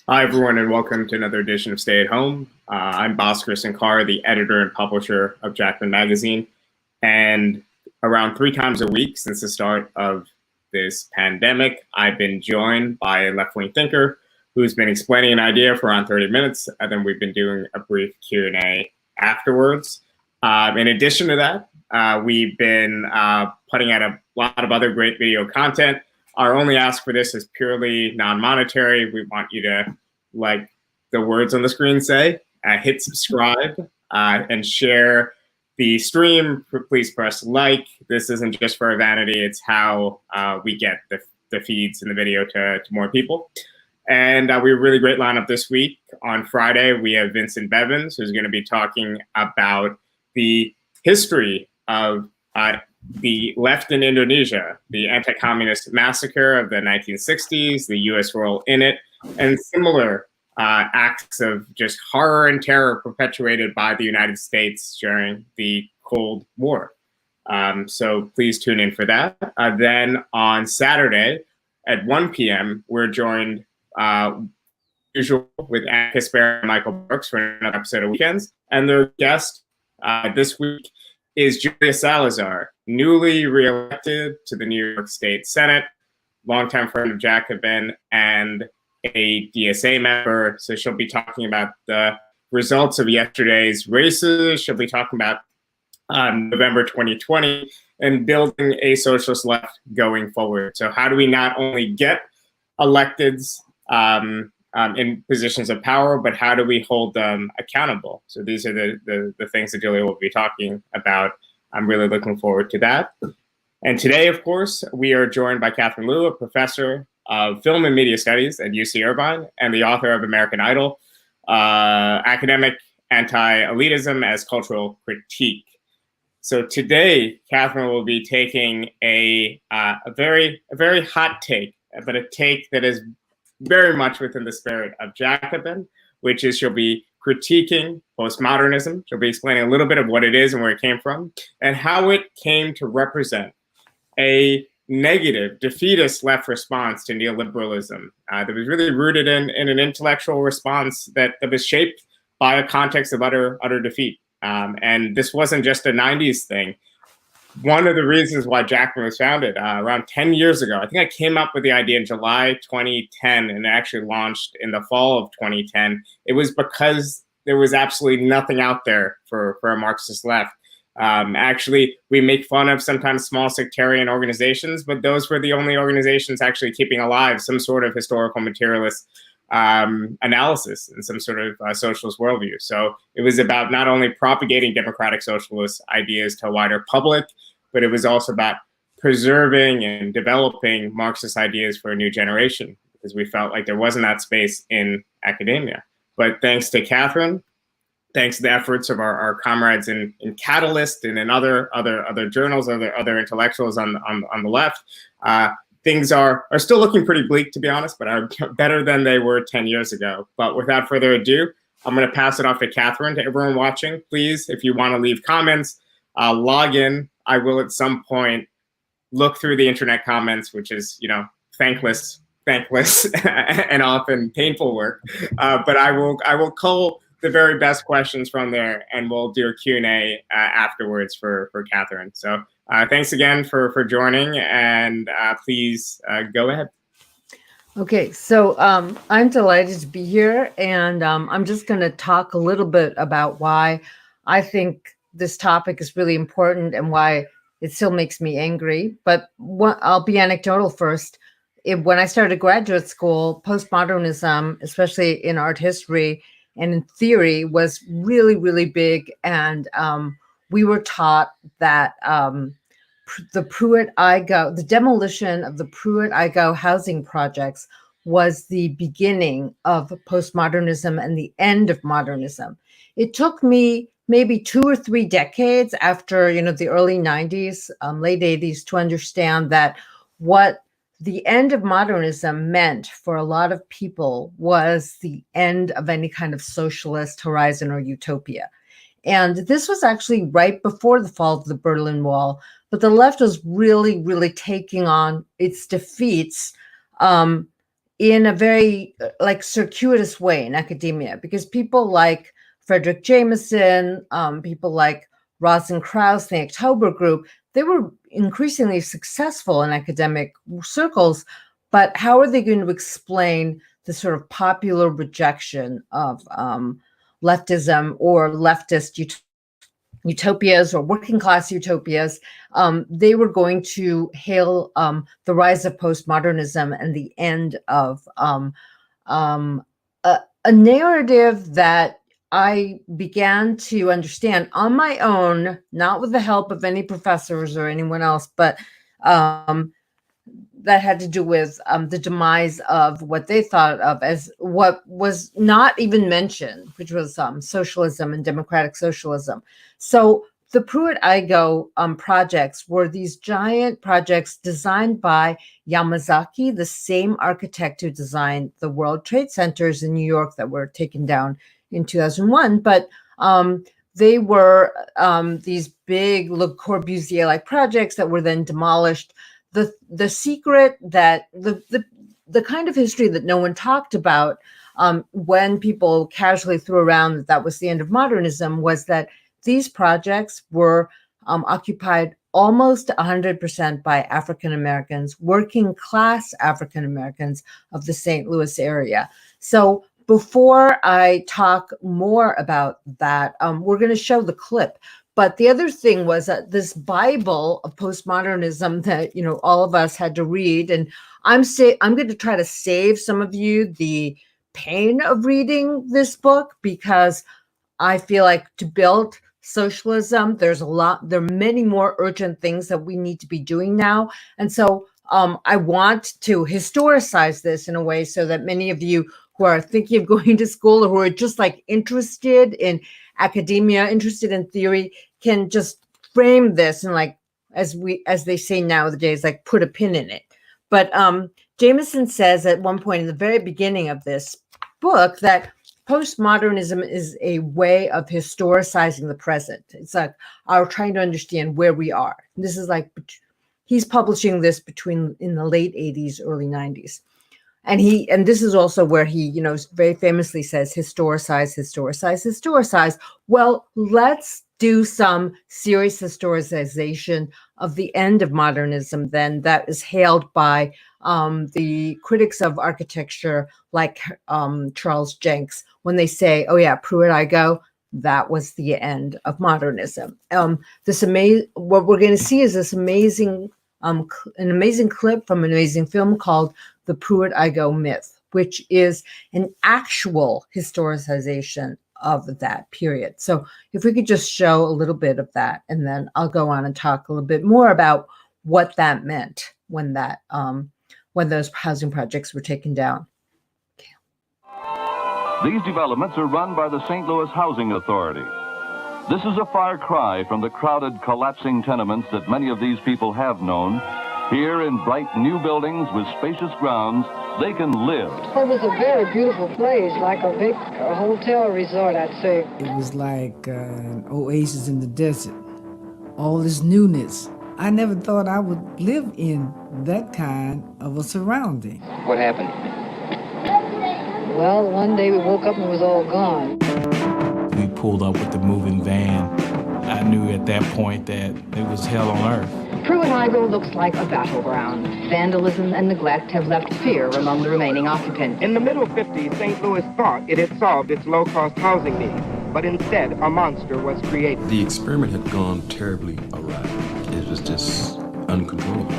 Hi, everyone, and welcome to another edition of Stay at Home. I'm Bhaskar Sankar, the editor and publisher of Jacobin magazine. And around 3 times a week since the start of this pandemic, I've been joined by a left-wing thinker who's been explaining an idea for around 30 minutes, and then we've been doing a brief Q&A afterwards. In addition to that, we've been putting out a lot of other great video content. Our only ask for this is purely non-monetary. We want you to, like the words on the screen say, hit subscribe and share the stream. Please press like. This isn't just for vanity. It's how we get the feeds and the video to more people. And we have a really great lineup this week. On Friday, we have Vincent Bevins, who's going to be talking about the history of the left in Indonesia, the anti-communist massacre of the 1960s, the US role in it, and similar acts of just horror and terror perpetuated by the United States during the Cold War. So please tune in for that. Then on Saturday at 1 p.m., we're joined usual with Anne Casper and Michael Brooks for another episode of Weekends. And their guest this week is Julia Salazar, newly reelected to the New York State Senate, longtime friend of Jacobin and a DSA member. So she'll be talking about the results of yesterday's races. She'll be talking about November 2020 and building a socialist left going forward. So how do we not only get electeds in positions of power, but how do we hold them accountable? So these are the things that Julia will be talking about. I'm really looking forward to that. And today, of course, we are joined by Catherine Liu, a professor of film and media studies at UC Irvine and the author of American Idyll, Academic Anti-Elitism as Cultural Critique. So today, Catherine will be taking a very hot take, but a take that is very much within the spirit of Jacobin, which is she'll be critiquing postmodernism. She'll be explaining a little bit of what it is and where it came from, and how it came to represent a negative, defeatist left response to neoliberalism that was really rooted in an intellectual response that was shaped by a context of utter defeat. And this wasn't just a 90s thing. One of the reasons why Jacobin was founded around 10 years ago, I think I came up with the idea in July 2010 and actually launched in the fall of 2010. It was because there was absolutely nothing out there for a Marxist left. Actually, we make fun of sometimes small sectarian organizations, but those were the only organizations actually keeping alive some sort of historical materialist analysis and some sort of socialist worldview. So it was about not only propagating democratic socialist ideas to a wider public, but it was also about preserving and developing Marxist ideas for a new generation, because we felt like there wasn't that space in academia. But thanks to Catherine, thanks to the efforts of our comrades in Catalyst and in other journals, other intellectuals on the left, things are still looking pretty bleak, to be honest, but are better than they were 10 years ago. But without further ado, I'm going to pass it off to Catherine. To everyone watching, please, if you want to leave comments, log in. I will at some point look through the internet comments, which is, thankless and often painful work. But I will cull the very best questions from there, and we'll do a Q&A afterwards for Catherine. So thanks again for joining, and please go ahead. Okay, so I'm delighted to be here, and I'm just going to talk a little bit about why I think this topic is really important and why it still makes me angry. But I'll be anecdotal first. When I started graduate school, postmodernism, especially in art history and in theory, was really, really big. And we were taught that the Pruitt-Igoe, the demolition of the Pruitt-Igoe housing projects was the beginning of postmodernism and the end of modernism. It took me maybe 2 or 3 decades after, the early 90s, late 80s, to understand that what the end of modernism meant for a lot of people was the end of any kind of socialist horizon or utopia. And this was actually right before the fall of the Berlin Wall, but the left was really, really taking on its defeats in a very like circuitous way in academia, because people like Frederick Jameson, people like Rosenkrantz, the October group, they were increasingly successful in academic circles, but how are they going to explain the sort of popular rejection of leftism or leftist utopias or working class utopias? They were going to hail the rise of postmodernism and the end of a narrative that I began to understand on my own, not with the help of any professors or anyone else, but that had to do with the demise of what they thought of as what was not even mentioned, which was socialism and democratic socialism. So the Pruitt-Igoe projects were these giant projects designed by Yamazaki, the same architect who designed the World Trade Centers in New York that were taken down in 2001. But they were these big Le Corbusier-like projects that were then demolished. The secret that the kind of history that no one talked about when people casually threw around that was the end of modernism was that these projects were occupied almost 100% by African Americans, working class African Americans of the St. Louis area. So before I talk more about that, we're going to show the clip. But the other thing was that this Bible of postmodernism that, you know, all of us had to read, and I'm going to try to save some of you the pain of reading this book, because I feel like to build socialism, there are many more urgent things that we need to be doing now. And so I want to historicize this in a way so that many of you who are thinking of going to school or who are just like interested in academia, interested in theory, can just frame this and, like, as they say nowadays, like put a pin in it. But Jameson says at one point in the very beginning of this book that postmodernism is a way of historicizing the present. It's like our trying to understand where we are. And this is like, he's publishing this in the late 80s, early 90s. And this is also where he, you know, very famously says, historicize, historicize, historicize. Well, let's do some serious historicization of the end of modernism then, that is hailed by the critics of architecture like Charles Jenks, when they say, oh yeah, Pruitt-Igoe, that was the end of modernism. What we're going to see is this amazing, an amazing clip from an amazing film called The Pruitt-Igoe Myth, which is an actual historicization of that period. So if we could just show a little bit of that, and then I'll go on and talk a little bit more about what that meant when those housing projects were taken down. Okay. These developments are run by the St. Louis Housing Authority. This is a far cry from the crowded, collapsing tenements that many of these people have known. Here in bright new buildings with spacious grounds, they can live. It was a very beautiful place, like a big hotel resort, I'd say. It was like an oasis in the desert. All this newness. I never thought I would live in that kind of a surrounding. What happened? Well, one day we woke up and it was all gone. We pulled up with the moving van. I knew at that point that it was hell on earth. Pruitt-Igoe looks like a battleground. Vandalism and neglect have left fear among the remaining occupants. In the middle 50s, St. Louis thought it had solved its low-cost housing needs, but instead a monster was created. The experiment had gone terribly awry. It was just uncontrollable.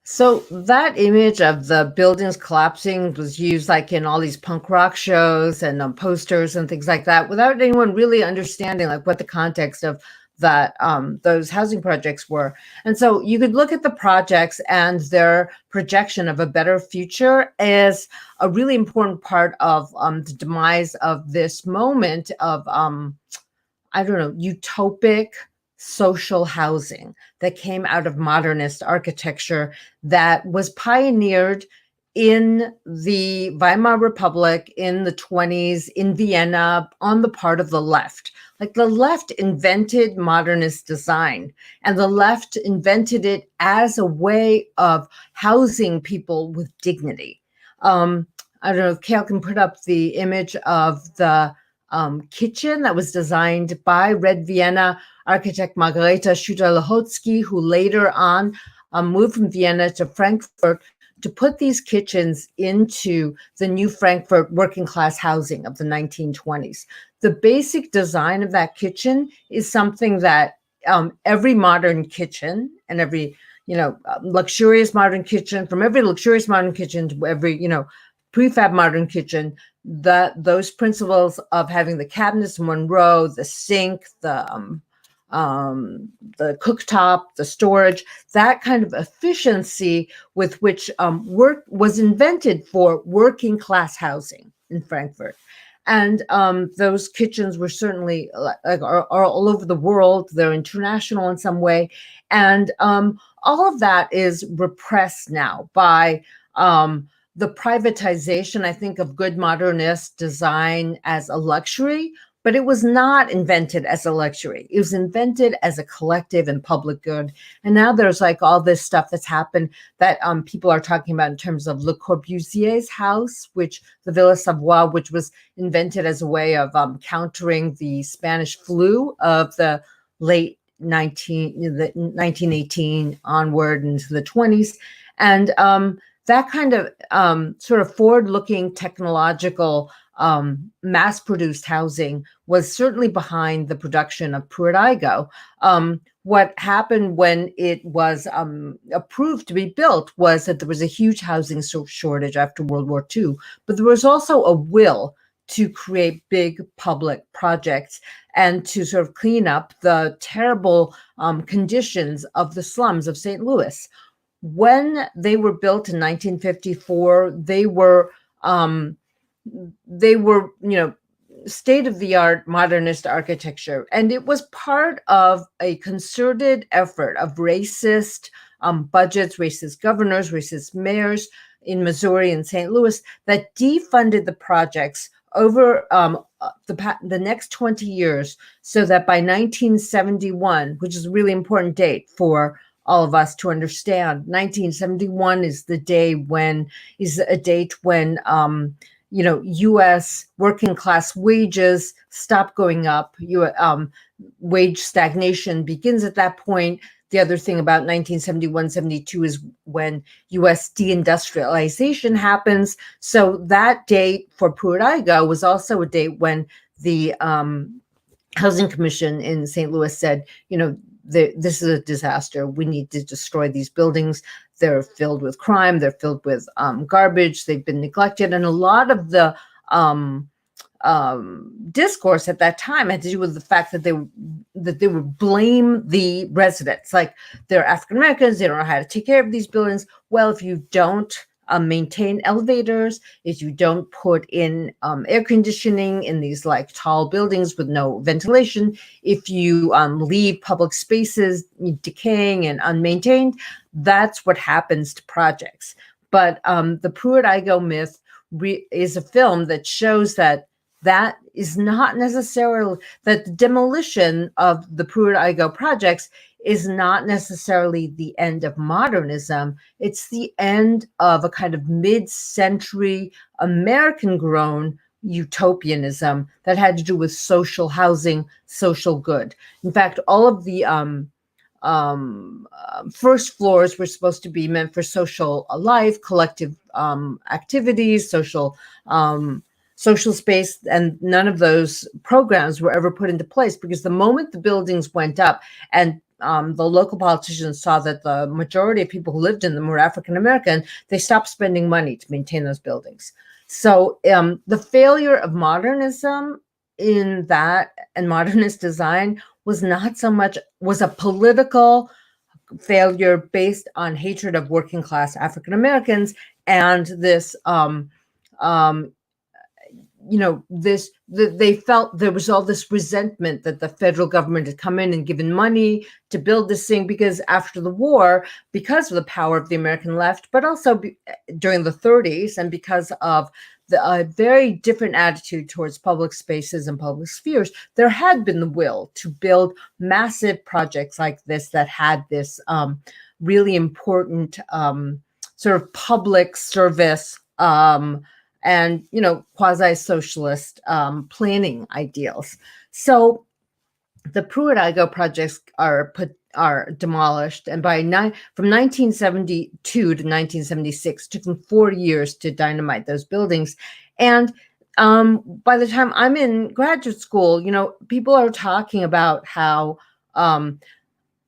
So that image of the buildings collapsing was used like in all these punk rock shows and posters and things like that, without anyone really understanding like what the context of that those housing projects were. And so you could look at the projects and their projection of a better future as a really important part of the demise of this moment of utopic social housing that came out of modernist architecture that was pioneered in the Weimar Republic in the 20s, in Vienna, on the part of the left. Like the left invented modernist design, and the left invented it as a way of housing people with dignity. I don't know if Kale can put up the image of the kitchen that was designed by Red Vienna architect Margarethe Schuette-Lihotsky, who later on moved from Vienna to Frankfurt to put these kitchens into the new Frankfurt working class housing of the 1920s. The basic design of that kitchen is something that every modern kitchen and every, luxurious modern kitchen, from every luxurious modern kitchen to every, prefab modern kitchen, those principles of having the cabinets in one row, the sink, the cooktop, the storage, that kind of efficiency with which work was invented for working class housing in Frankfurt. And those kitchens were certainly are all over the world. They're international in some way. And all of that is repressed now by the privatization, I think, of good modernist design as a luxury. But it was not invented as a luxury. It was invented as a collective and public good. And now there's like all this stuff that's happened that people are talking about in terms of Le Corbusier's house, which the Villa Savoie, which was invented as a way of countering the Spanish flu of the late 1918 onward into the 20s. And that kind of sort of forward-looking technological mass-produced housing was certainly behind the production of Pruitt-Igoe. What happened when it was approved to be built was that there was a huge housing shortage after World War II, but there was also a will to create big public projects and to sort of clean up the terrible conditions of the slums of St. Louis. When they were built in 1954, they were state-of-the-art modernist architecture. And it was part of a concerted effort of racist budgets, racist governors, racist mayors in Missouri and St. Louis that defunded the projects over the next 20 years, so that by 1971, which is a really important date for all of us to understand, 1971 is a date when U.S. working class wages stop going up. Wage stagnation begins at that point. The other thing about 1971-72 is when U.S. deindustrialization happens. So that date for Pruitt-Igoe was also a date when the Housing Commission in St. Louis said, this is a disaster. We need to destroy these buildings. They're filled with crime. They're filled with garbage. They've been neglected. And a lot of the discourse at that time had to do with the fact that they would blame the residents. Like, they're African Americans. They don't know how to take care of these buildings. Well, if you don't maintain elevators, if you don't put in air conditioning in these like tall buildings with no ventilation, if you leave public spaces decaying and unmaintained, that's what happens to projects. But the Pruitt-Igoe myth is a film that shows that is not necessarily, that the demolition of the Pruitt-Igoe projects is not necessarily the end of modernism. It's the end of a kind of mid-century American-grown utopianism that had to do with social housing, social good. In fact, all of the first floors were supposed to be meant for social life, collective activities, social space, and none of those programs were ever put into place, because the moment the buildings went up and the local politicians saw that the majority of people who lived in them were African American, they stopped spending money to maintain those buildings. So the failure of modernism in that and modernist design was a political failure based on hatred of working class African Americans and this they felt there was all this resentment that the federal government had come in and given money to build this thing, because after the war, because of the power of the American left, but also during the 30s, and because of the very different attitude towards public spaces and public spheres, there had been the will to build massive projects like this that had this really important sort of public service and quasi-socialist planning ideals. So the Pruitt-Igoe projects are demolished, and from 1972 to 1976, it took them 4 years to dynamite those buildings. And by the time I'm in graduate school, people are talking about how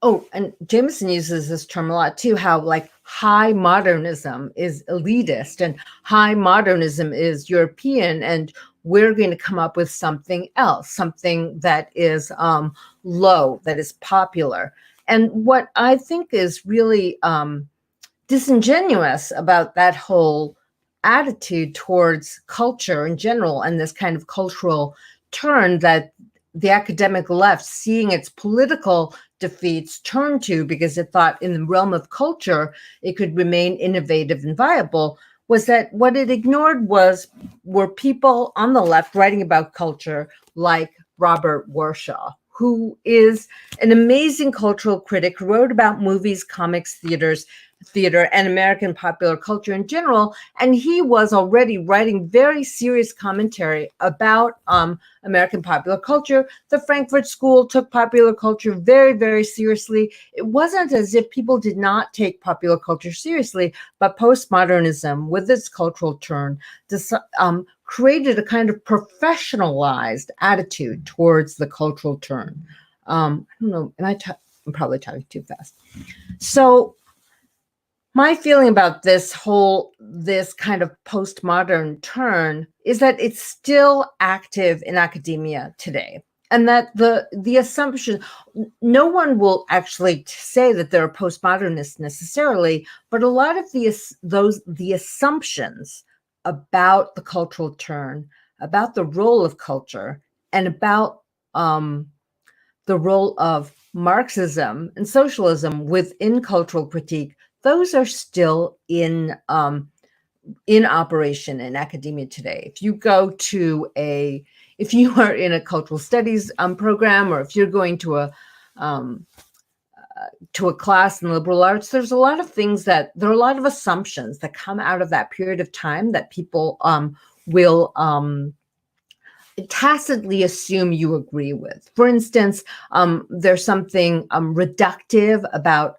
and Jameson uses this term a lot too, how like high modernism is elitist and high modernism is European, and we're going to come up with something else, something that is low, that is popular. And what I think is really disingenuous about that whole attitude towards culture in general, and this kind of cultural turn that the academic left, seeing its political defeats, turned to because it thought in the realm of culture it could remain innovative and viable, was that what it ignored were people on the left writing about culture like Robert Warshaw, who is an amazing cultural critic who wrote about movies, comics, theater, and American popular culture in general. And he was already writing very serious commentary about American popular culture. The Frankfurt School took popular culture very, very seriously. It wasn't as if people did not take popular culture seriously, but postmodernism, with its cultural turn, created a kind of professionalized attitude towards the cultural turn. I don't know, I'm probably talking too fast. So my feeling about this kind of postmodern turn is that it's still active in academia today. And that the assumption, no one will actually say that they're postmodernists necessarily, but a lot of the assumptions about the cultural turn, about the role of culture, and about the role of Marxism and socialism within cultural critique, those are still in operation in academia today. If you are in a cultural studies program, or if you're going to a class in liberal arts, there are a lot of assumptions that come out of that period of time that people will tacitly assume you agree with. For instance, there's something reductive about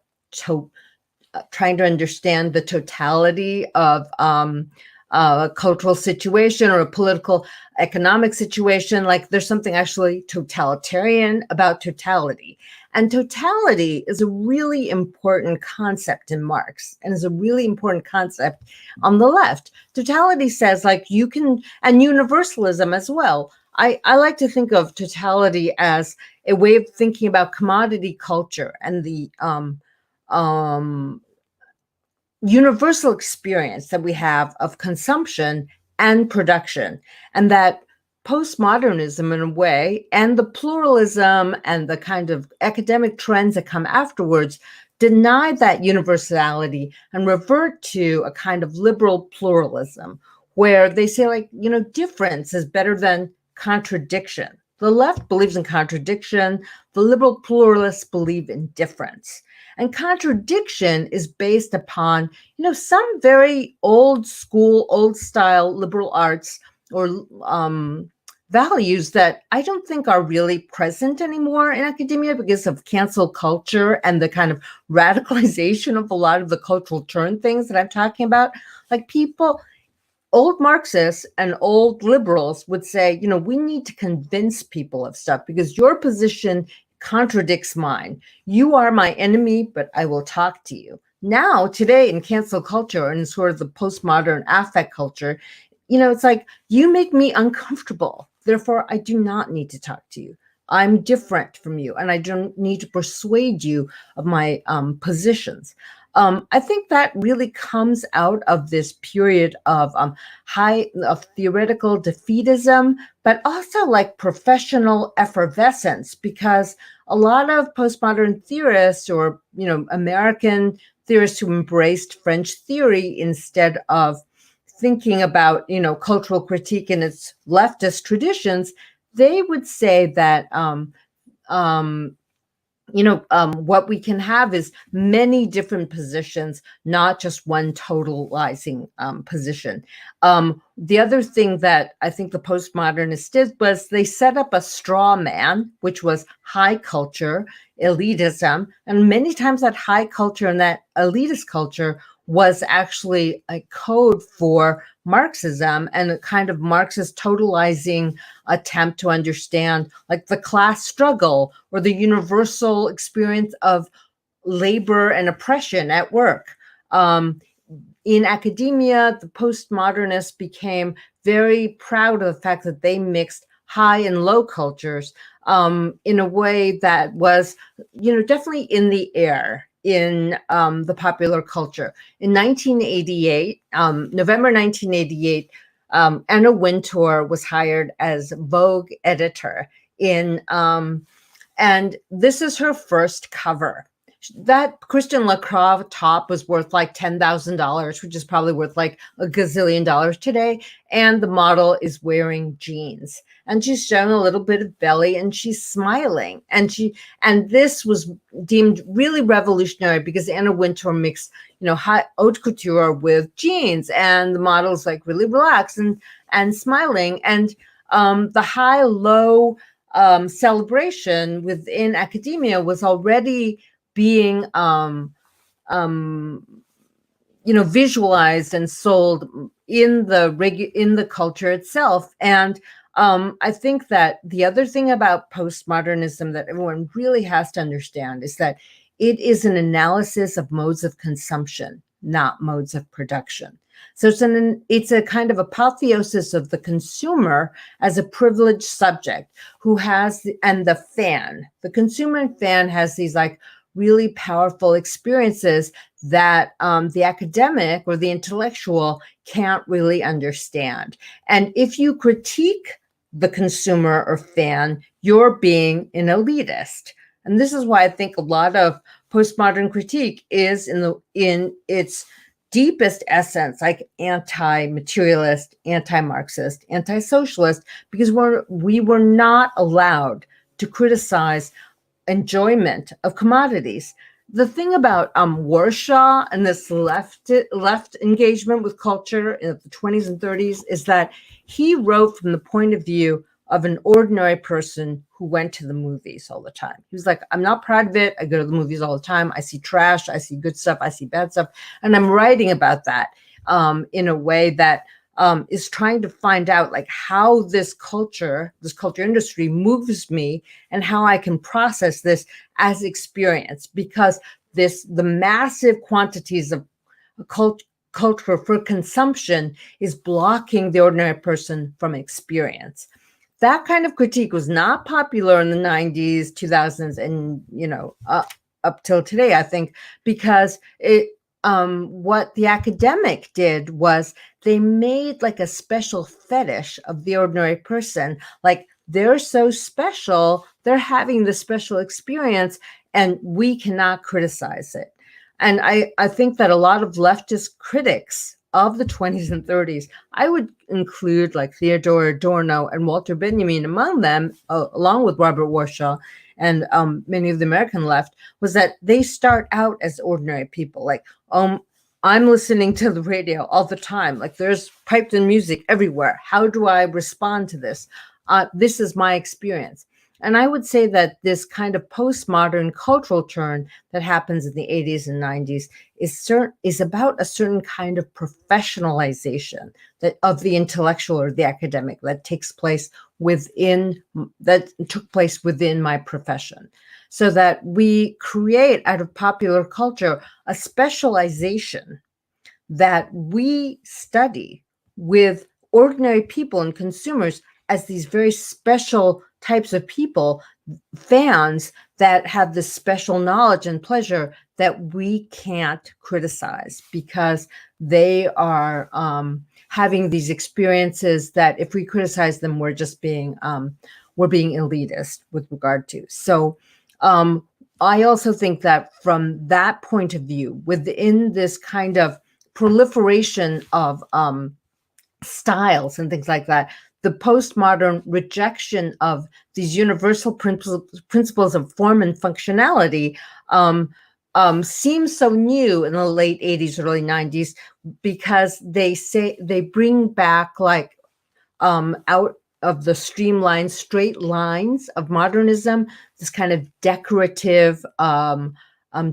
trying to understand the totality of a cultural situation or a political economic situation. Like there's something actually totalitarian about totality. And totality is a really important concept in Marx, and is a really important concept on the left. Totality says and universalism as well. I like to think of totality as a way of thinking about commodity culture and the universal experience that we have of consumption and production, and that postmodernism in a way, and the pluralism and the kind of academic trends that come afterwards, deny that universality and revert to a kind of liberal pluralism where they say difference is better than contradiction. The left believes in contradiction. The liberal pluralists believe in difference. And contradiction is based upon, some very old school, old style liberal arts or values that I don't think are really present anymore in academia because of cancel culture and the kind of radicalization of a lot of the cultural turn things that I'm talking about. Like old Marxists and old liberals would say, we need to convince people of stuff because your position contradicts mine. You are my enemy, but I will talk to you. Now, today in cancel culture and sort of the postmodern affect culture, it's like, you make me uncomfortable. Therefore, I do not need to talk to you. I'm different from you, and I don't need to persuade you of my positions. I think that really comes out of this period of theoretical defeatism, but also like professional effervescence, because a lot of postmodern theorists, or American theorists who embraced French theory instead of thinking about cultural critique in its leftist traditions, they would say that what we can have is many different positions, not just one totalizing position. The other thing that I think the postmodernists did was they set up a straw man, which was high culture, elitism. And many times that high culture and that elitist culture was actually a code for Marxism and a kind of Marxist totalizing attempt to understand like the class struggle or the universal experience of labor and oppression at work. In academia, the postmodernists became very proud of the fact that they mixed high and low cultures in a way that was, definitely in the air in the popular culture. In 1988, November 1988, Anna Wintour was hired as Vogue editor and this is her first cover. That Christian Lacroix top was worth like $10,000, which is probably worth like a gazillion dollars today. And the model is wearing jeans and she's showing a little bit of belly and she's smiling. And this was deemed really revolutionary because Anna Wintour mixed, high haute couture with jeans, and the model's like really relaxed and smiling. And the high-low celebration within academia was already being visualized and sold in the culture itself. And I think that the other thing about postmodernism that everyone really has to understand is that it is an analysis of modes of consumption, not modes of production. So it's a kind of apotheosis of the consumer as a privileged subject who has, and the consumer and fan has these like really powerful experiences that the academic or the intellectual can't really understand. And if you critique the consumer or fan, you're being an elitist. And this is why I think a lot of postmodern critique is in its deepest essence, like anti-materialist, anti-Marxist, anti-socialist, because we were not allowed to criticize enjoyment of commodities. The thing about Warsaw and this left engagement with culture in the 20s and 30s is that he wrote from the point of view of an ordinary person who went to the movies all the time. He was like, I'm not proud of it. I go to the movies all the time. I see trash. I see good stuff. I see bad stuff. And I'm writing about that in a way that is trying to find out like how this culture industry moves me and how I can process this as experience, because the massive quantities of culture for consumption is blocking the ordinary person from experience. That kind of critique was not popular in the 90s, 2000s, and up till today, I think, because what the academic did was they made like a special fetish of the ordinary person. Like they're so special, they're having this special experience, and we cannot criticize it. And I think that a lot of leftist critics of the 20s and 30s, I would include like Theodore Adorno and Walter Benjamin among them, along with Robert Warshaw and many of the American left, was that they start out as ordinary people. Like, I'm listening to the radio all the time. Like there's piped in music everywhere. How do I respond to this? This is my experience. And I would say that this kind of postmodern cultural turn that happens in the 80s and 90s is about a certain kind of professionalization of the intellectual or the academic that took place within my profession. So that we create out of popular culture a specialization that we study with ordinary people and consumers as these very special types of people, fans that have this special knowledge and pleasure that we can't criticize because they are having these experiences that if we criticize them, we're just being elitist with regard to. So I also think that from that point of view, within this kind of proliferation of styles and things like that, the postmodern rejection of these universal principles of form and functionality seems so new in the late 80s, early 90s, because they bring back like out of the streamlined straight lines of modernism, this kind of decorative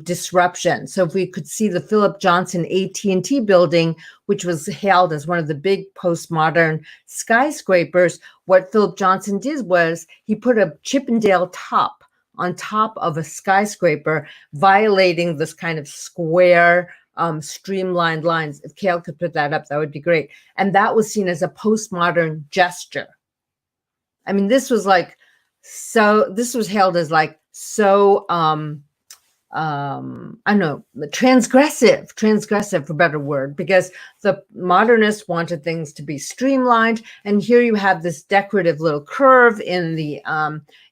disruption. So if we could see the Philip Johnson AT&T building, which was hailed as one of the big postmodern skyscrapers, what Philip Johnson did was he put a Chippendale top on top of a skyscraper, violating this kind of square, streamlined lines. If Kale could put that up, that would be great. And that was seen as a postmodern gesture. I mean, this was like, so this was hailed as like, so, I don't know, transgressive for a better word, because the modernists wanted things to be streamlined. And here you have this decorative little curve in the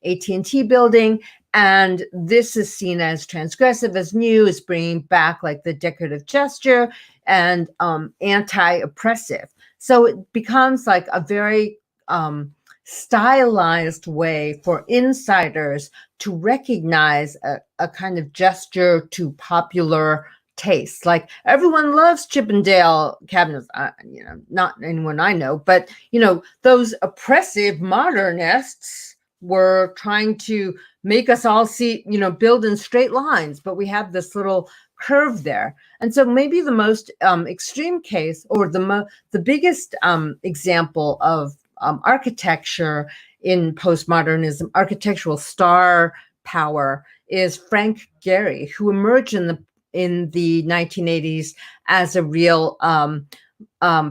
AT&T building. And this is seen as transgressive, as new, as bringing back like the decorative gesture and anti-oppressive. So it becomes like a very stylized way for insiders to recognize a kind of gesture to popular taste. Like everyone loves Chippendale cabinets, not anyone I know, but those oppressive modernists were trying to make us all see, build in straight lines, but we have this little curve there. And so maybe the most extreme case, or the biggest example of architecture in postmodernism, architectural star power, is Frank Gehry, who emerged in the 1980s as a real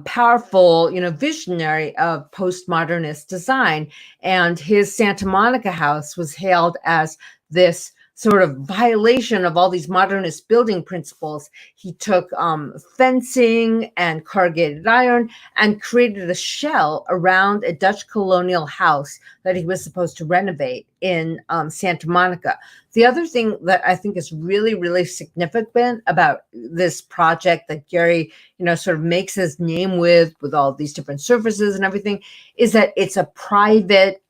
powerful, visionary of postmodernist design. And his Santa Monica house was hailed as this sort of violation of all these modernist building principles. He took fencing and corrugated iron and created a shell around a Dutch colonial house that he was supposed to renovate in Santa Monica. The other thing that I think is really, really significant about this project that Gehry, sort of makes his name with all these different surfaces and everything, is that it's a private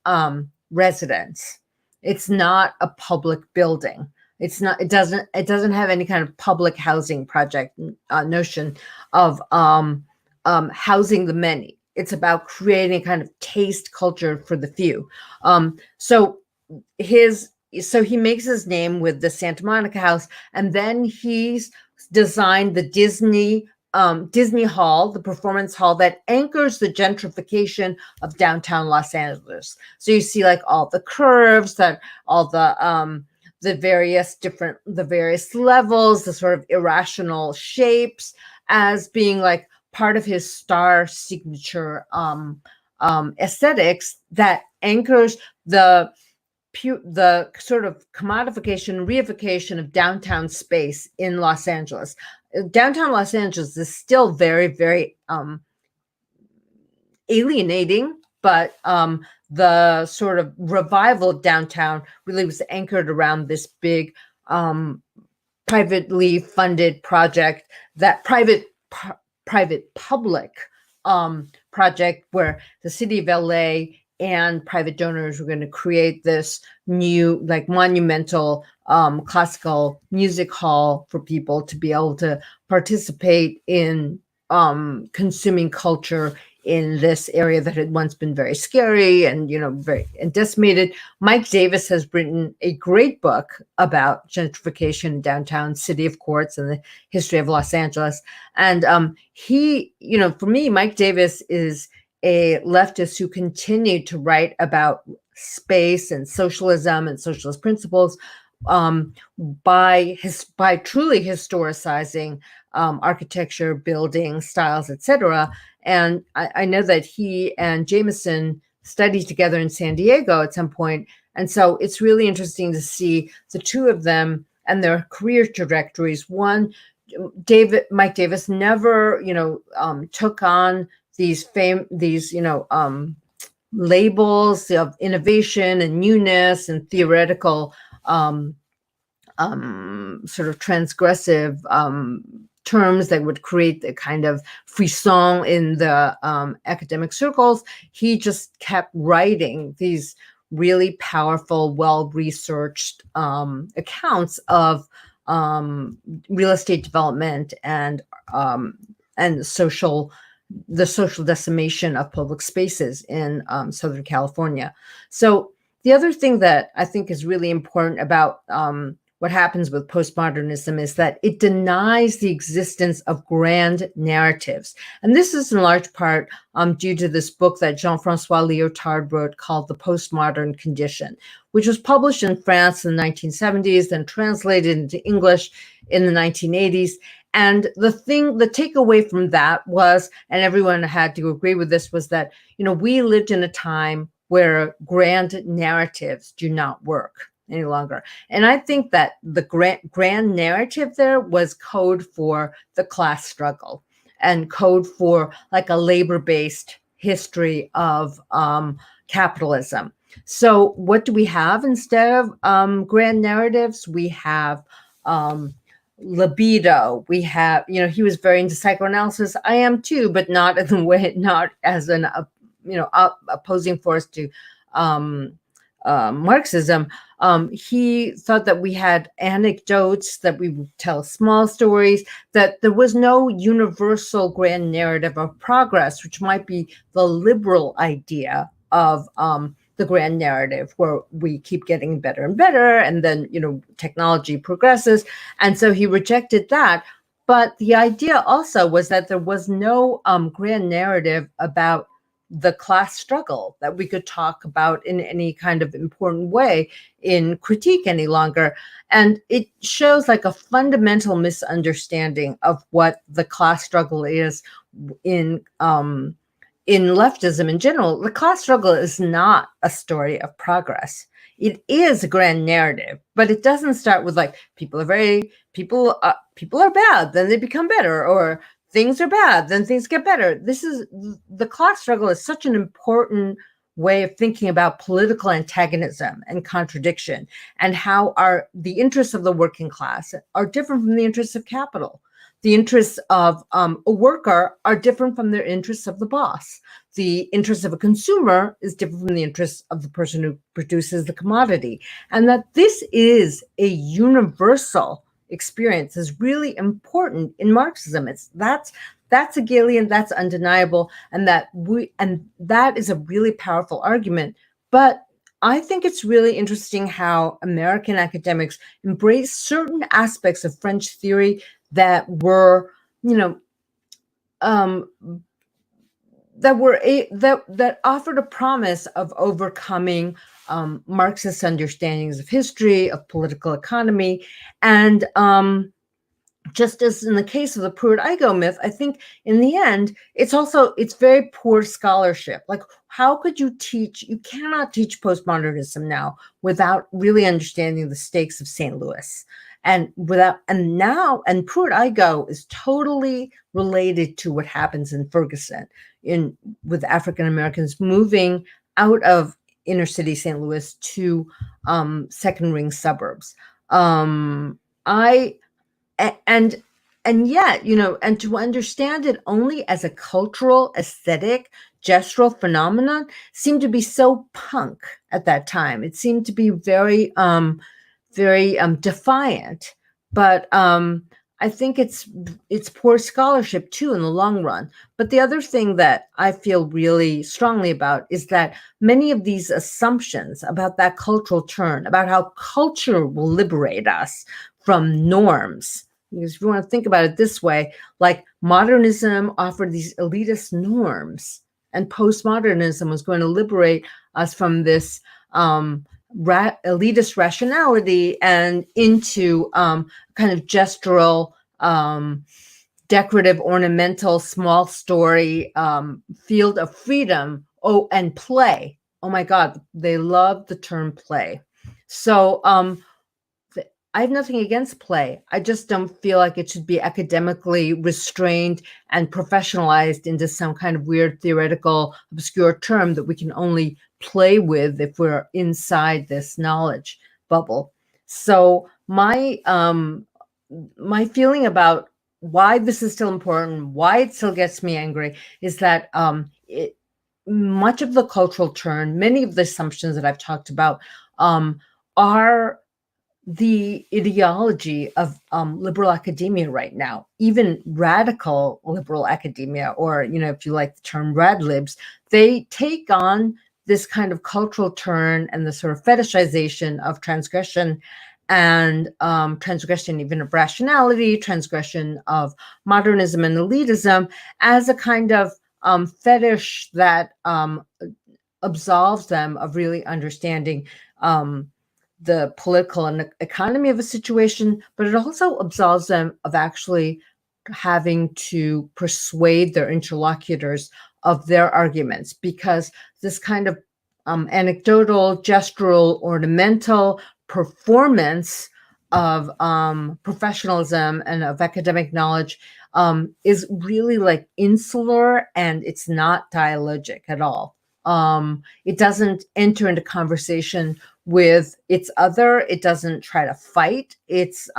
residence. It's not a public building. It's not. It doesn't have any kind of public housing project notion of housing the many. It's about creating a kind of taste culture for the few. So he makes his name with the Santa Monica house, and then he's designed the Disney Hall, the performance hall that anchors the gentrification of downtown Los Angeles. So you see like all the curves, that all the various levels, the sort of irrational shapes, as being like part of his star signature aesthetics that anchors the sort of commodification, reification of downtown space in Los Angeles. Downtown Los Angeles is still very, very alienating, but the sort of revival of downtown really was anchored around this big privately funded project, that private-public project where the city of LA and private donors were going to create this new, like, monumental classical music hall for people to be able to participate in consuming culture in this area that had once been very scary and, very decimated. Mike Davis has written a great book about gentrification in downtown City of Quartz and the history of Los Angeles. And he, for me, Mike Davis is a leftist who continued to write about space and socialism and socialist principles by truly historicizing architecture, building styles, etc. And I know that he and Jameson studied together in San Diego at some point. And so it's really interesting to see the two of them and their career trajectories. One, Mike Davis never, took on these labels of innovation and newness and theoretical sort of transgressive terms that would create the kind of frisson in the academic circles. He just kept writing these really powerful, well-researched accounts of real estate development and the social decimation of public spaces in Southern California. So the other thing that I think is really important about what happens with postmodernism is that it denies the existence of grand narratives. And this is in large part due to this book that Jean-François Lyotard wrote called The Postmodern Condition, which was published in France in the 1970s, then translated into English in the 1980s. And the takeaway from that was, and everyone had to agree with this, was that, we lived in a time where grand narratives do not work any longer. And I think that the grand narrative there was code for the class struggle and code for like a labor-based history of capitalism. So what do we have instead of grand narratives? We have libido. We have, he was very into psychoanalysis. I am too, but not in the way, not as an, opposing force to Marxism. He thought that we had anecdotes, that we would tell small stories, that there was no universal grand narrative of progress, which might be the liberal idea of the grand narrative, where we keep getting better and better, and then, technology progresses. And so he rejected that. But the idea also was that there was no grand narrative about the class struggle that we could talk about in any kind of important way in critique any longer. And it shows like a fundamental misunderstanding of what the class struggle is in leftism in general. The class struggle is not a story of progress. It is a grand narrative, but it doesn't start with like people are bad, then they become better, or things are bad, then things get better. The class struggle is such an important way of thinking about political antagonism and contradiction, and how the interests of the working class are different from the interests of capital. The interests of a worker are different from the interests of the boss. The interest of a consumer is different from the interests of the person who produces the commodity. And that this is a universal experience is really important in Marxism. That's Hegelian, that's undeniable, and that is a really powerful argument. But I think it's really interesting how American academics embrace certain aspects of French theory that were, that offered a promise of overcoming Marxist understandings of history, of political economy, and just as in the case of the Pruitt-Igoe myth, I think in the end, it's very poor scholarship. Like, how could you cannot teach postmodernism now without really understanding the stakes of St. Louis. And Pruitt-Igoe is totally related to what happens in Ferguson with African Americans moving out of inner city St. Louis to second ring suburbs. And yet, and to understand it only as a cultural, aesthetic, gestural phenomenon seemed to be so punk at that time. It seemed to be very defiant. But I think it's poor scholarship too in the long run. But the other thing that I feel really strongly about is that many of these assumptions about that cultural turn, about how culture will liberate us from norms, because if you want to think about it this way, like modernism offered these elitist norms, and postmodernism was going to liberate us from this elitist rationality and into kind of gestural, decorative, ornamental, small story field of freedom. Oh, and play. Oh my God, they love the term play. So I have nothing against play. I just don't feel like it should be academically restrained and professionalized into some kind of weird theoretical obscure term that we can only play with if we're inside this knowledge bubble. So my feeling about why this is still important, why it still gets me angry, is that much of the cultural turn, many of the assumptions that I've talked about, are the ideology of liberal academia right now, even radical liberal academia, or, if you like the term rad libs, they take on this kind of cultural turn and the sort of fetishization of transgression and transgression even of rationality, transgression of modernism and elitism as a kind of fetish that absolves them of really understanding the political and economy of a situation, but it also absolves them of actually having to persuade their interlocutors of their arguments, because this kind of anecdotal, gestural, ornamental performance of professionalism and of academic knowledge is really like insular, and it's not dialogic at all. It doesn't enter into conversation with its other. It doesn't try to fight. It's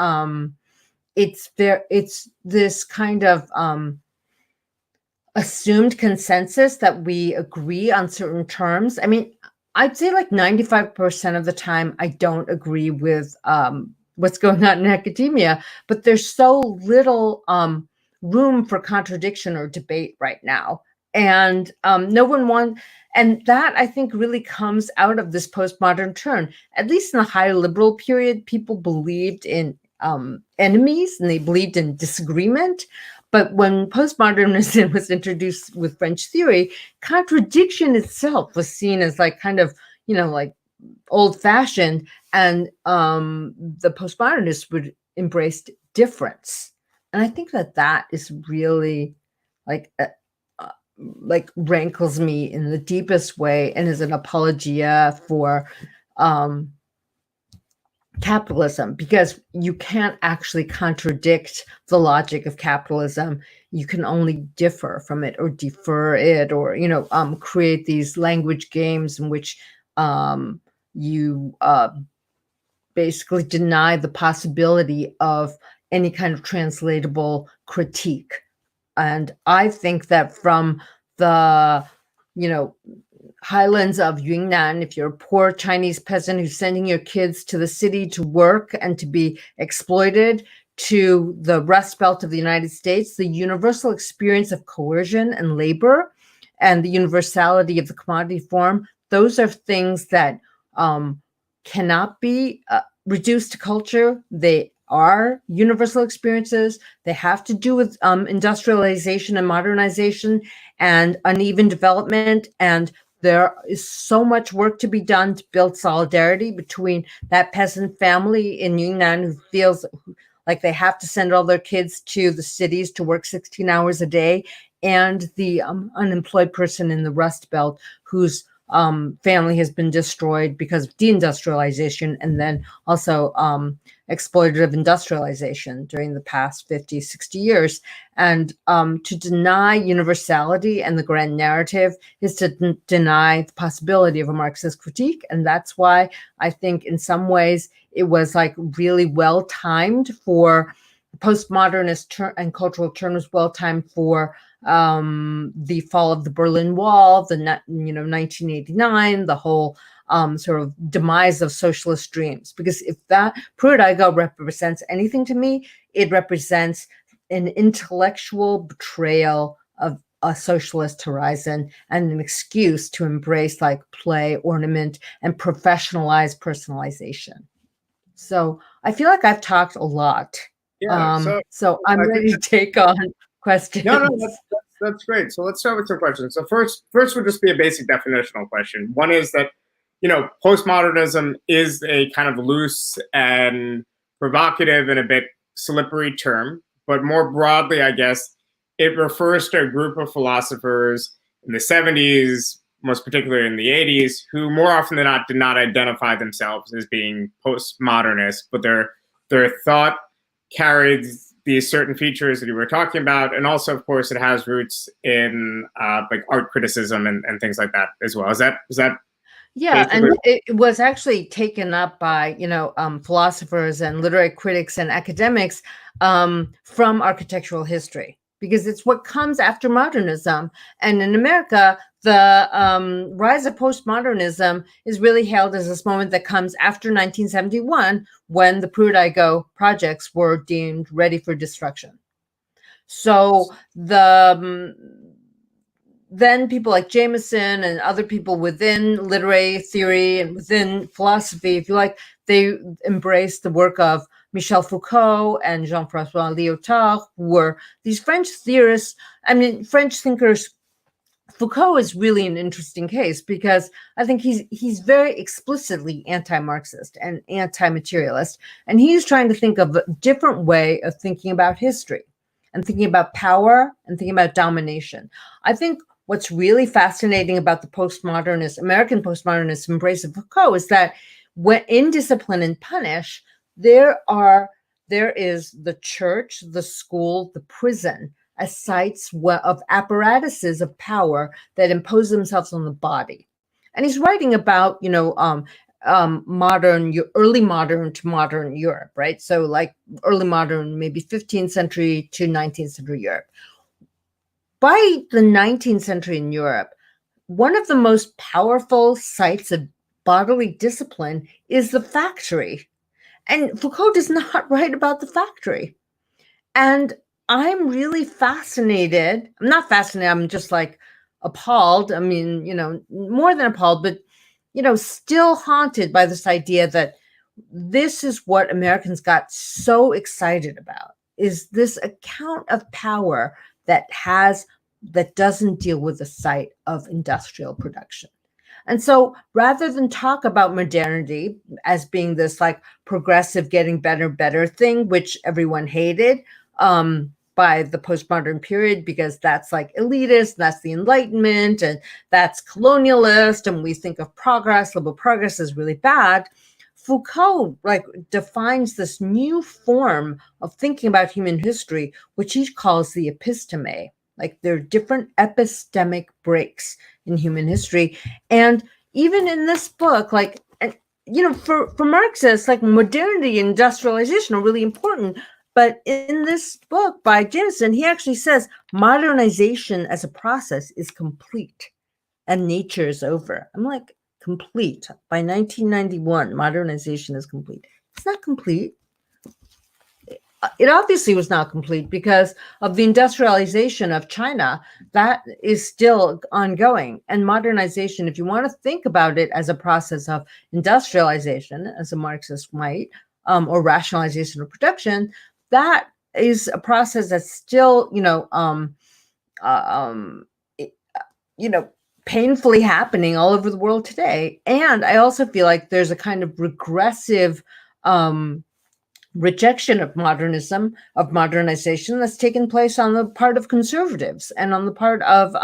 this kind of assumed consensus that we agree on certain terms. I mean, I'd say like 95% of the time I don't agree with what's going on in academia, but there's so little room for contradiction or debate right now. And no one wants, and that I think really comes out of this postmodern turn. At least in the high liberal period, people believed in enemies and they believed in disagreement. But when postmodernism was introduced with French theory, contradiction itself was seen as like kind of, like old-fashioned, and the postmodernists would embrace difference. And I think that is really like rankles me in the deepest way and is an apologia for capitalism, because you can't actually contradict the logic of capitalism. You can only differ from it or defer it, or create these language games in which you basically deny the possibility of any kind of translatable critique. And I think that from the highlands of Yunnan, if you're a poor Chinese peasant who's sending your kids to the city to work and to be exploited, to the Rust Belt of the United States, the universal experience of coercion and labor and the universality of the commodity form, those are things that cannot be reduced to culture. They are universal experiences. They have to do with industrialization and modernization and uneven development. And there is so much work to be done to build solidarity between that peasant family in Yunnan who feels like they have to send all their kids to the cities to work 16 hours a day, and the unemployed person in the Rust Belt whose family has been destroyed because of deindustrialization and then also exploitative industrialization during the past 50, 60 years. And to deny universality and the grand narrative is to deny the possibility of a Marxist critique. And that's why I think in some ways it was like really well timed for postmodernist and cultural turn, was well timed for the fall of the Berlin Wall, the 1989, the whole sort of demise of socialist dreams. Because if that Pruitt-Igoe represents anything to me, it represents an intellectual betrayal of a socialist horizon and an excuse to embrace like play, ornament, and professionalized personalization. So I feel like I've talked a lot. Yeah. So I'm ready to take on questions. No, that's great. So let's start with some questions. So first would just be a basic definitional question. One is that, postmodernism is a kind of loose and provocative and a bit slippery term, but more broadly, I guess, it refers to a group of philosophers in the 70s, most particularly in the 80s, who more often than not did not identify themselves as being postmodernist, but they're their thought carried these certain features that you were talking about, and also, of course, it has roots in like art criticism and things like that as well. Is that Yeah, and it was actually taken up by philosophers and literary critics and academics from architectural history, because it's what comes after modernism. And in America, the rise of postmodernism is really hailed as this moment that comes after 1971, when the Pruitt-Igoe projects were deemed ready for destruction. So then people like Jameson and other people within literary theory and within philosophy, if you like, they embraced the work of Michel Foucault and Jean-François Lyotard, who were these French theorists, French thinkers. Foucault is really an interesting case because I think he's very explicitly anti-Marxist and anti-materialist, and he's trying to think of a different way of thinking about history and thinking about power and thinking about domination. I think what's really fascinating about the American postmodernist embrace of Foucault is that when in Discipline and Punish, there is the church, the school, the prison as sites of apparatuses of power that impose themselves on the body. And he's writing about, early modern to modern Europe, right? So like early modern, maybe 15th century to 19th century Europe. By the 19th century in Europe, one of the most powerful sites of bodily discipline is the factory. And Foucault does not write about the factory. And I'm really fascinated. I'm not fascinated. I'm just like appalled. More than appalled, but, still haunted by this idea that this is what Americans got so excited about, is this account of power that doesn't deal with the site of industrial production. And so rather than talk about modernity as being this like progressive, getting better thing, which everyone hated by the postmodern period, because that's like elitist, that's the Enlightenment, and that's colonialist, and we think of progress, liberal progress is really bad. Foucault defines this new form of thinking about human history, which he calls the episteme. Like there are different epistemic breaks in human history. And even in this book, for Marxists, like modernity and industrialization are really important. But in this book by Jameson, he actually says modernization as a process is complete and nature is over. I'm like, complete. By 1991, modernization is complete. It's not complete. It obviously was not complete because of the industrialization of China. That is still ongoing. And modernization, if you want to think about it as a process of industrialization, as a Marxist might, or rationalization of production, that is a process that's still, painfully happening all over the world today. And I also feel like there's a kind of regressive rejection of modernism, of modernization that's taken place on the part of conservatives and on the part of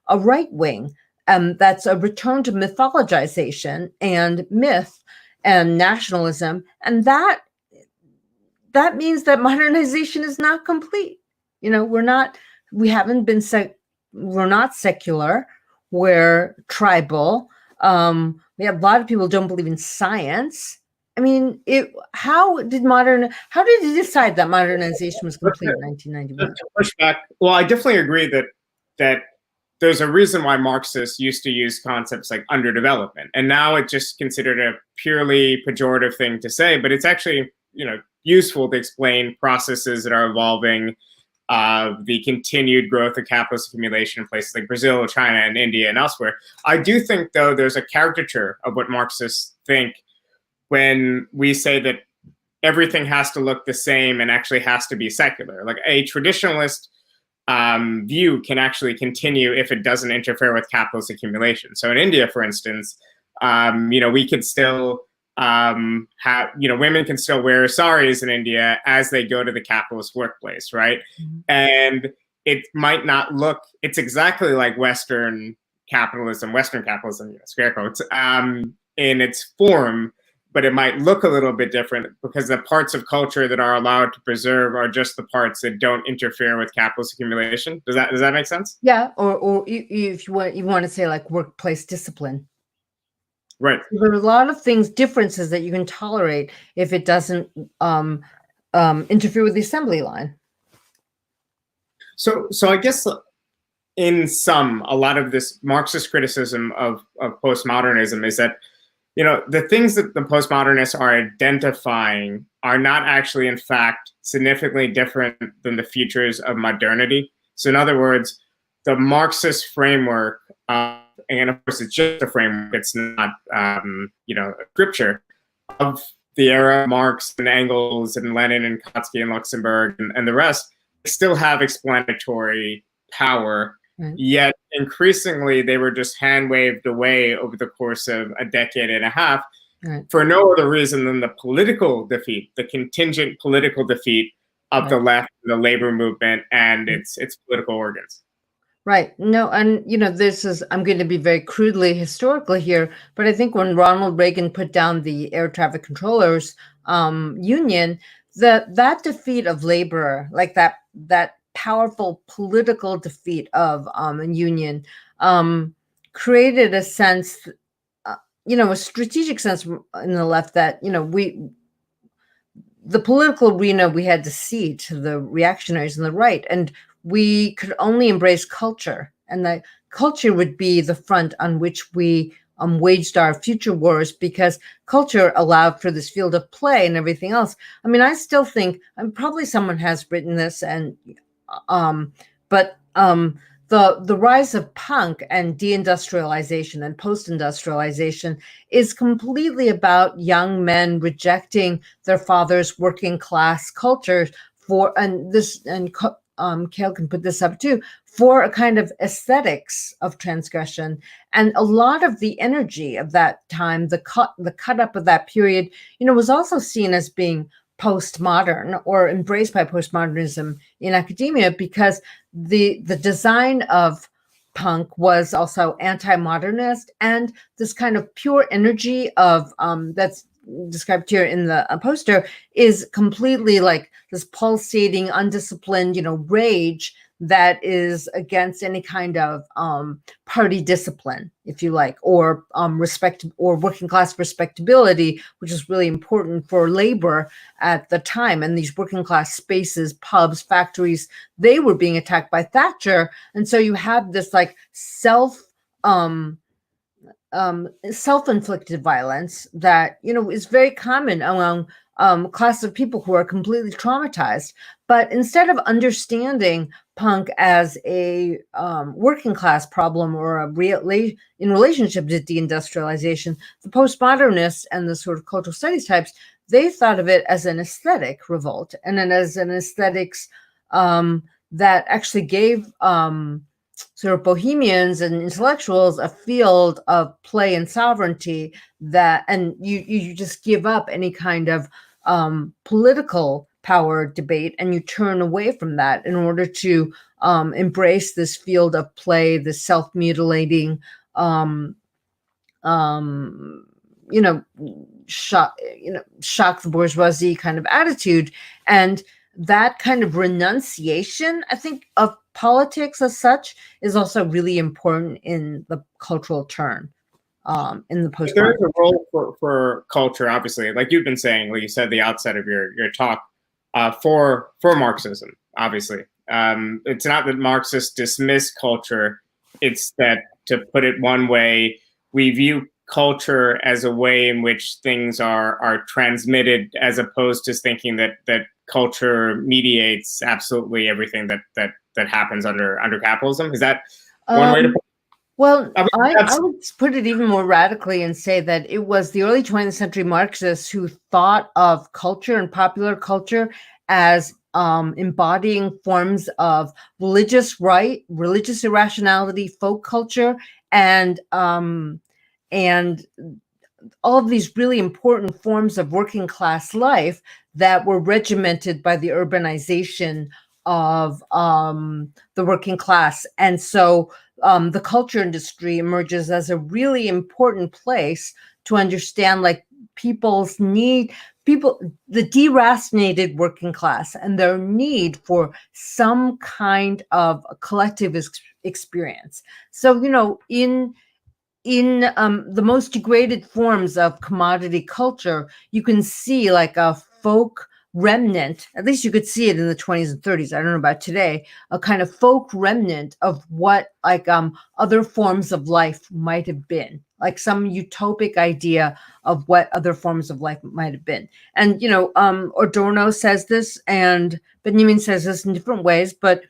a right wing. That's a return to mythologization and myth and nationalism. And that means that modernization is not complete. We're not secular. We're tribal. We have a lot of people don't believe in science. How did he decide that modernization was complete in 1991? Push back. Well, I definitely agree that there's a reason why Marxists used to use concepts like underdevelopment, and now it's just considered a purely pejorative thing to say. But it's actually, useful to explain processes that are evolving, the continued growth of capitalist accumulation in places like Brazil, China, and India, and elsewhere. I do think, though, there's a caricature of what Marxists think when we say that everything has to look the same and actually has to be secular. Like a traditionalist view can actually continue if it doesn't interfere with capitalist accumulation. So in India, for instance, we could still women can still wear saris in India as they go to the capitalist workplace, right? Mm-hmm. And it might not look, it's exactly like Western capitalism, scare quotes, in its form, but it might look a little bit different because the parts of culture that are allowed to preserve are just the parts that don't interfere with capitalist accumulation. Does that make sense? Yeah, or if you want to say like workplace discipline. Right. There are a lot of differences that you can tolerate if it doesn't interfere with the assembly line. So I guess in sum, a lot of this Marxist criticism of postmodernism is that, the things that the postmodernists are identifying are not actually, in fact, significantly different than the futures of modernity. So in other words, the Marxist framework, and of course it's just a framework, it's not, a scripture of the era of Marx and Engels and Lenin and Kautsky and Luxemburg and the rest, still have explanatory power. Right. Yet increasingly they were just hand-waved away over the course of a decade and a half, right, for no other reason than the political defeat, the contingent political defeat of, right, the left, the labor movement, and its political organs. Right. No, and I'm going to be very crudely historical here, but I think when Ronald Reagan put down the air traffic controllers union, that defeat of labor, like that powerful political defeat of a union, created a sense, a strategic sense in the left that the political arena we had to cede to the reactionaries on the right, and we could only embrace culture, and that culture would be the front on which we waged our future wars, because culture allowed for this field of play and everything else. I mean, I still think, probably someone has written this, and but the rise of punk and deindustrialization and post-industrialization is completely about young men rejecting their father's working class culture Cale can put this up too, for a kind of aesthetics of transgression. And a lot of the energy of that time, the cut up of that period, was also seen as being postmodern or embraced by postmodernism in academia, because the design of punk was also anti-modernist, and this kind of pure energy of that's described here in the poster is completely like this pulsating, undisciplined, rage that is against any kind of party discipline, if you like, or respect or working class respectability, which is really important for labor at the time. And these working class spaces, pubs, factories, they were being attacked by Thatcher, and so you have this like self-inflicted violence that is very common among class of people who are completely traumatized. But instead of understanding punk as a working class problem or in relationship to deindustrialization, the postmodernists and the sort of cultural studies types, they thought of it as an aesthetic revolt, and then as an aesthetics that actually gave sort of bohemians and intellectuals a field of play and sovereignty, and you just give up any kind of political power debate, and you turn away from that in order to embrace this field of play, this self-mutilating, shock the bourgeoisie kind of attitude. And that kind of renunciation, I think, of politics as such is also really important in the cultural turn. In the post. There is a role for culture, obviously, like you've been saying, like you said at the outset of your talk, for Marxism, obviously. It's not that Marxists dismiss culture, it's that, to put it one way, we view culture as a way in which things are transmitted, as opposed to thinking that culture mediates absolutely everything that happens under capitalism. Is that one way to put it? Well, I would put it even more radically and say that it was the early 20th century Marxists who thought of culture and popular culture as embodying forms of religious irrationality, folk culture, and all of these really important forms of working class life that were regimented by the urbanization of the working class. And so the culture industry emerges as a really important place to understand like people's need, the deracinated working class and their need for some kind of collective experience. So, in the most degraded forms of commodity culture, you can see like a folk remnant, at least you could see it in the 20s and 30s. I don't know about today, a kind of folk remnant of what like other forms of life might have been, like some utopic idea of what other forms of life might have been. And, Adorno says this and Benjamin says this in different ways, but,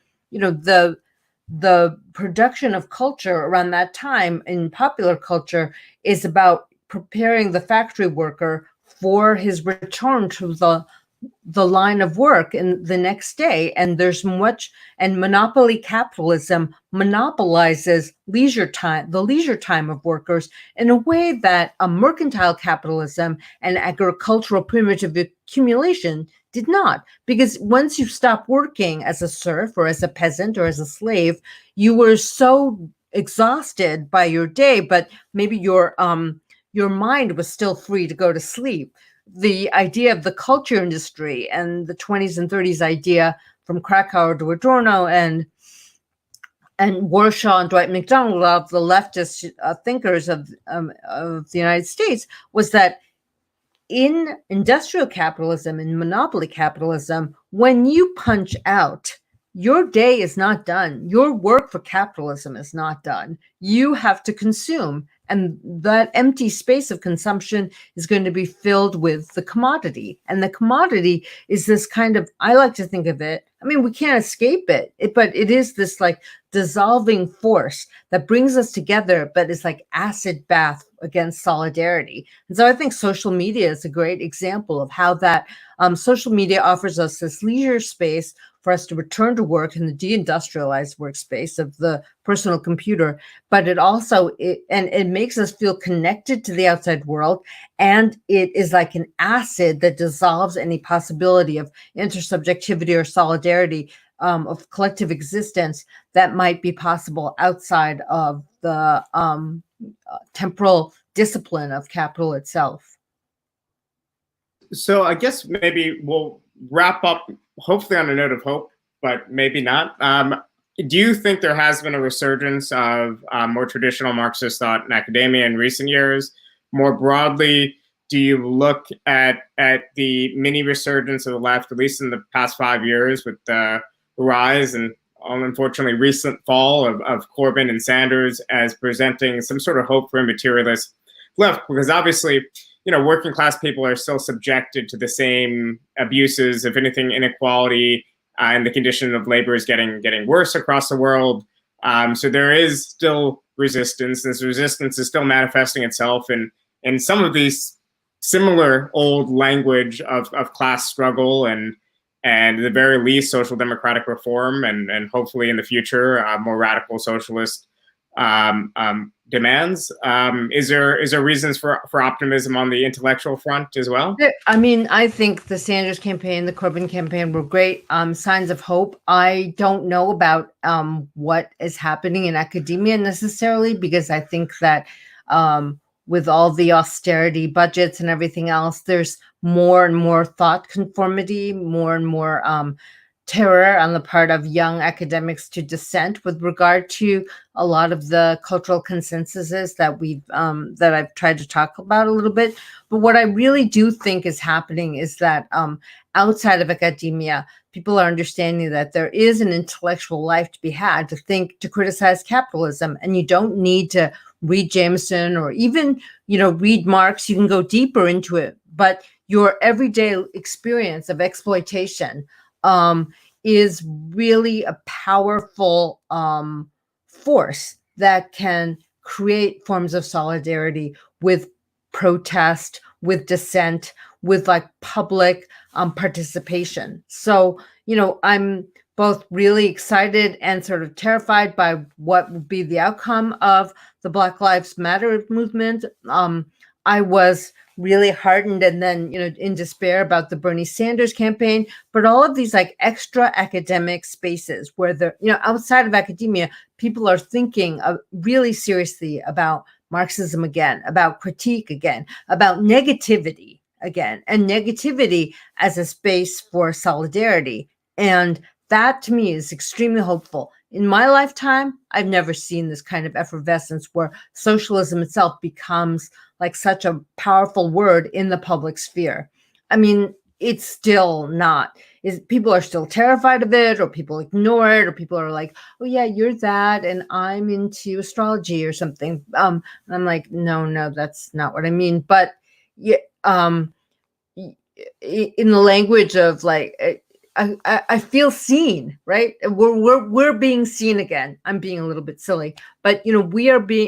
the production of culture around that time in popular culture is about preparing the factory worker for his return to the line of work in the next day. And there's much, and monopoly capitalism monopolizes leisure time, the leisure time of workers, in a way that a mercantile capitalism and agricultural primitive accumulation did not. Because once you stop working as a serf or as a peasant or as a slave, you were so exhausted by your day, but maybe your mind was still free to go to sleep. The idea of the culture industry and the 20s and 30s idea from Krakauer to Adorno and Warshaw and Dwight McDonald, of the leftist thinkers of the United States, was that in industrial capitalism and monopoly capitalism, when you punch out, your day is not done. Your work for capitalism is not done. You have to consume. And that empty space of consumption is going to be filled with the commodity. And the commodity is this kind of, I like to think of it, I mean, we can't escape it, but it is this like dissolving force that brings us together, but it's like acid bath against solidarity. And so I think social media is a great example of how that social media offers us this leisure space for us to return to work in the deindustrialized workspace of the personal computer, but it also, it makes us feel connected to the outside world, and it is like an acid that dissolves any possibility of intersubjectivity or solidarity of collective existence that might be possible outside of the temporal discipline of capital itself. So I guess maybe we'll wrap up, hopefully on a note of hope, but maybe not. Do you think there has been a resurgence of more traditional Marxist thought in academia in recent years? More broadly, do you look at the mini resurgence of the left, at least in the past 5 years, with the rise and unfortunately recent fall of Corbyn and Sanders, as presenting some sort of hope for a materialist left? Because obviously, working class people are still subjected to the same abuses. If anything, inequality and the condition of labor is getting worse across the world. So there is still resistance. This resistance is still manifesting itself in some of these similar old language of class struggle and at the very least social democratic reform and hopefully in the future more radical socialist demands. Is there reasons for optimism on the intellectual front as well? I mean, I think the Sanders campaign, the Corbyn campaign were great signs of hope. I don't know about what is happening in academia necessarily, because I think that with all the austerity budgets and everything else, there's more and more thought conformity, more and more terror on the part of young academics to dissent with regard to a lot of the cultural consensuses that that I've tried to talk about a little bit. But what I really do think is happening is that outside of academia, people are understanding that there is an intellectual life to be had to criticize capitalism, and you don't need to read Jameson or even read Marx. You can go deeper into it, but your everyday experience of exploitation is really a powerful force that can create forms of solidarity with protest, with dissent, with like public participation. So, I'm both really excited and sort of terrified by what would be the outcome of the Black Lives Matter movement. I was really heartened and then, in despair about the Bernie Sanders campaign, but all of these like extra academic spaces where outside of academia, people are thinking really seriously about Marxism again, about critique again, about negativity again, and negativity as a space for solidarity. And that to me is extremely hopeful. In my lifetime, I've never seen this kind of effervescence where socialism itself becomes like such a powerful word in the public sphere. I mean, it's still not. People are still terrified of it, or people ignore it, or people are like, oh yeah, you're that, and I'm into astrology or something. I'm like, no, that's not what I mean. But yeah, in the language of like, I feel seen, right? We're being seen again. I'm being a little bit silly, but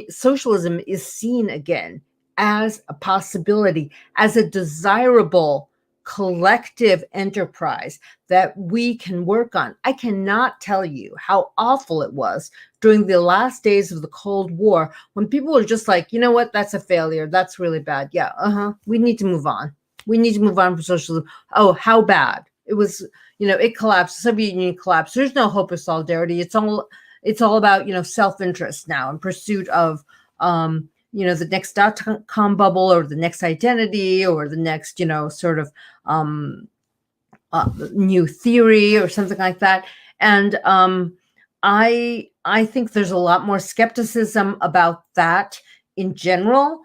socialism is seen again as a possibility, as a desirable collective enterprise that we can work on. I cannot tell you how awful it was during the last days of the Cold War when people were just like, you know what, that's a failure. That's really bad. Yeah, we need to move on. We need to move on from socialism. Oh, how bad. It was, it collapsed. The Soviet Union collapsed. There's no hope of solidarity. It's all about, self-interest now in pursuit of, the next dot-com bubble or the next identity or the next, sort of new theory or something like that. And I think there's a lot more skepticism about that in general.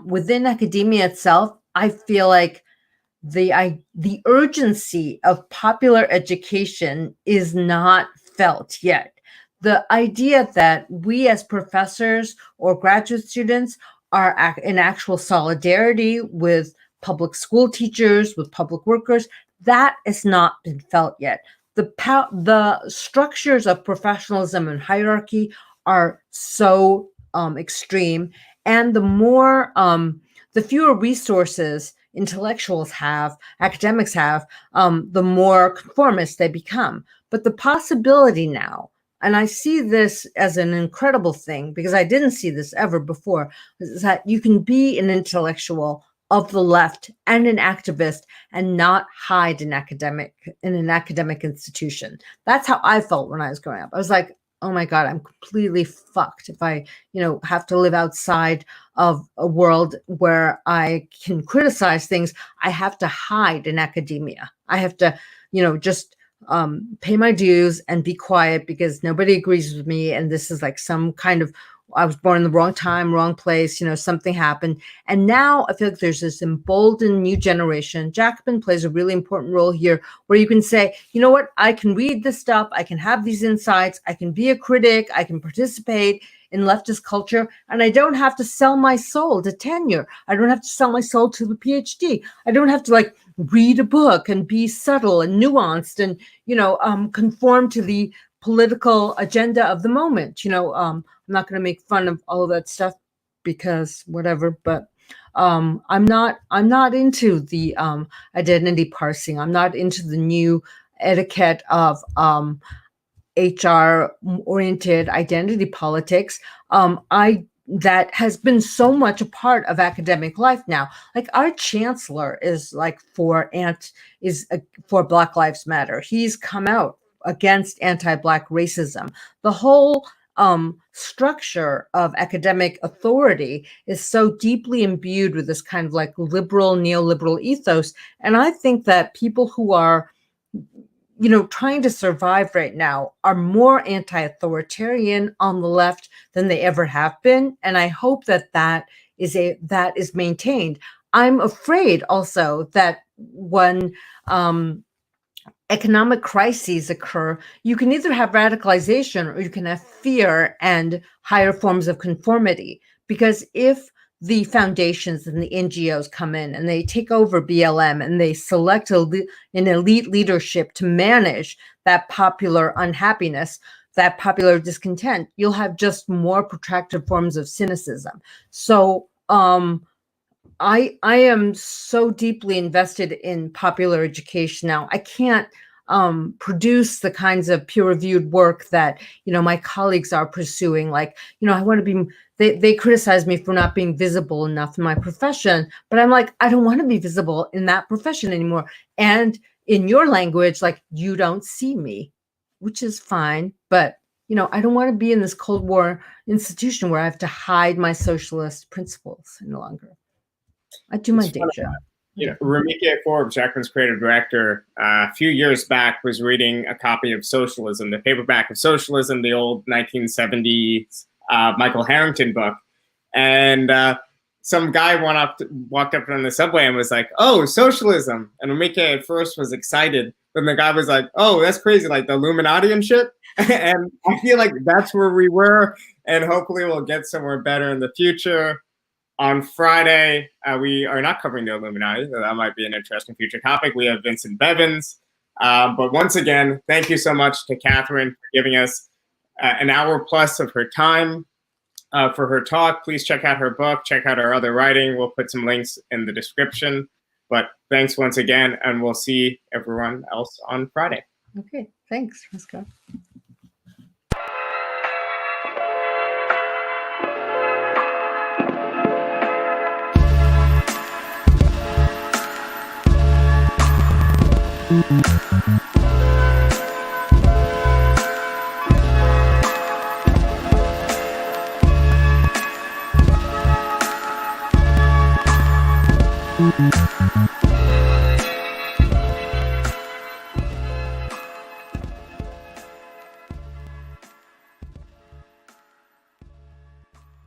Within academia itself, I feel like the urgency of popular education is not felt yet. The idea that we as professors or graduate students are in actual solidarity with public school teachers, with public workers, that has not been felt yet. The structures of professionalism and hierarchy are so extreme, and the fewer resources intellectuals have, academics have, the more conformist they become. But the possibility now, and I see this as an incredible thing because I didn't see this ever before, is that you can be an intellectual of the left and an activist and not hide in an academic institution. That's how I felt when I was growing up. I was like, oh my God, I'm completely fucked if I, have to live outside of a world where I can criticize things. I have to hide in academia. I have to, just pay my dues and be quiet because nobody agrees with me. And this is like some kind of, I was born in the wrong time, wrong place, something happened. And now I feel like there's this emboldened new generation. Jacobin plays a really important role here where you can say, you know what, I can read this stuff. I can have these insights. I can be a critic. I can participate in leftist culture. And I don't have to sell my soul to tenure. I don't have to sell my soul to the PhD. I don't have to read a book and be subtle and nuanced and, conform to the political agenda of the moment. I'm not going to make fun of all of that stuff because whatever, but I'm not into the identity parsing. I'm not into the new etiquette of HR oriented identity politics. That has been so much a part of academic life now. Like our chancellor is for Black Lives Matter. He's come out against anti-Black racism. The whole structure of academic authority is so deeply imbued with this kind of liberal, neoliberal ethos. And I think that people who are, trying to survive right now are more anti-authoritarian on the left than they ever have been. And I hope that is maintained. I'm afraid also that when economic crises occur, you can either have radicalization or you can have fear and higher forms of conformity. Because if the foundations and the NGOs come in and they take over BLM and they select an elite leadership to manage that popular unhappiness, that popular discontent, you'll have just more protracted forms of cynicism. So I am so deeply invested in popular education now. I can't produce the kinds of peer-reviewed work that my colleagues are pursuing. I want to be. They criticize me for not being visible enough in my profession, but I'm like, I don't want to be visible in that profession anymore. And in your language, you don't see me, which is fine, but I don't want to be in this Cold War institution where I have to hide my socialist principles any longer. I do my day job. Ramike Forbes, Jacobin's creative director, a few years back was reading a copy of Socialism, the paperback of Socialism, the old 1970s Michael Harrington book. And some guy walked up on the subway and was like, "Oh, socialism." And Ramike at first was excited. Then the guy was like, "Oh, that's crazy, like the Illuminati and shit." And I feel like that's where we were. And hopefully we'll get somewhere better in the future. On Friday, we are not covering the Illuminati. So that might be an interesting future topic. We have Vincent Bevins. But once again, thank you so much to Catherine for giving us an hour plus of her time for her talk. Please check out her book. Check out her other writing. We'll put some links in the description. But thanks once again, and we'll see everyone else on Friday. Okay, thanks, Roscoe. Thank you.